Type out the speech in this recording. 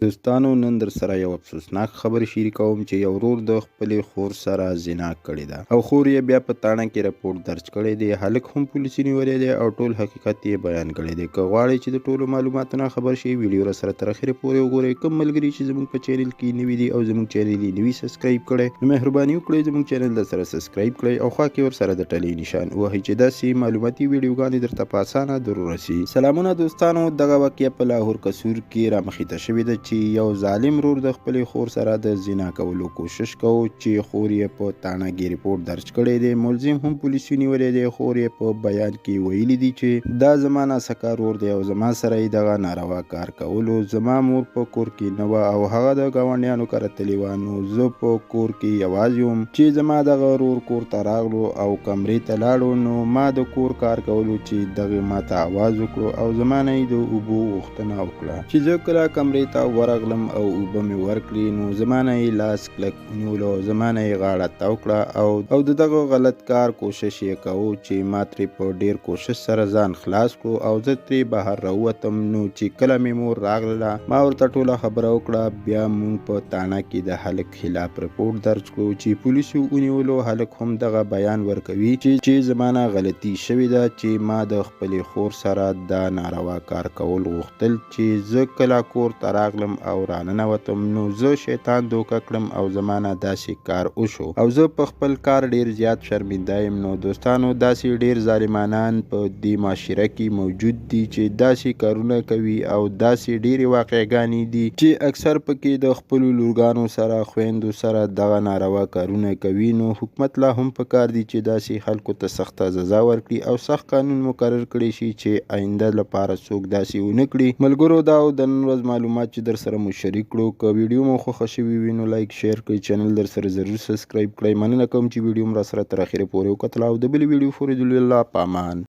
دوستانو نن در سره یو افسوسناک خبر شریکوم چې یو ورور د خپلې خور سره زنا کړې ده او خور یې بیا په تاڼه کې رپورټ درج کړی دی. هلک هم پولیسو نیولی دی او ټول حقیقت یې بیان کړی دی. که غواړئ چې د ټولو معلوماتو نه خبر شئ ویډیو را سره تر اخره پورې وګورئ. کوم ملګري چې زموږ په چینل کې نوي دي او زموږ چینل یې نوي سبسکرایب کړی نو مهرباني وکړئ زموږ چینل در سره سبسکرایب کړئ او خوا کې ورسره د ټلۍ نشان ووهئ چې داسې معلوماتي ویډیوګانې درته په اسانه در ورسي. سلامونه دوستانو، دغه واقعه په لاهور قصور کې رامخته شوې ده چې یو ظالم ورور د خپلې خور سره د زنا کولو کوشش کوو چې خور یې په تاڼه کې ریپورټ درج کړی دی. ملزم هم پولیسو نیولی دی. خور یې په بیان کې ویلي دي چې دا زما ناسکه ورور دی او زما سره یې دغه ناروا کار کولو. زما مور په کور کې نه وه او هغه د ګاونډیانو کره تللې وه، نو زه په کور کې یوازې وم چې زما دغه ورور کور ته راغلو او کمرې ته لاړو. نو ما د کور کار کولو چې دغه ما ته آواز وکړو او زما نه یې د اوبو غوښتنه وکړه. چې زه کله کمرې ته ورغلم او اوبه مې ورکړې نو زما نه یې لاس کلک ونیولو او زما نه یې غاړه تاو کړه او د دغه غلط کار کوشش یې کوو چې ما ترې په ډیر کوشش سره ځان خلاص کړو او زه ترې بهر راووتم. نو چې کله مې مور راغله ما ورته ټوله خبره وکړه. بیا موږ په تاڼه کې د هلک خلاف رپورټ درج کړو چې پولیسو ونیولو. هلک هم دغه بیان ورکوي چې زما نه غلطي شوې ده چې ما د خپلې خور سره دا ناروا کار کول غوښتل. چې زه کله کور ته راغلم او راننوتم نو زه شیطان دوکه کړم او زما نه داسې کار وشو او زه په خپل کار ډیر زیات شرمنده یم. نو دوستانو، داسې ډیر ظالمانان په دې معاشره کې موجود دي چې داسې کارونه کوي او داسې ډیرې واقعګانې دي چې اکثر پکې د خپلو لورګانو سره خویندو سره دغه ناروا کارونه کوي. نو حکومت لا هم پکار دي چې داسې خلکو ته سخته سزا ورکړي او سخت قانون مقرر کړي شي چې آینده لپاره څوک داسې ونه کړي. ملګرو، دا د نن ورځ معلومات چې در سره مو شریک کړو. که ویډیو مو خوښه شوې وي نو لایک شیر کړئ، چینل در سره ضرور سبسکرایب کړئ. مننه کوم چې ویډیو مو را سره تر اخره پورې وکتله او د بلې ویډیو پورې د الله په امان.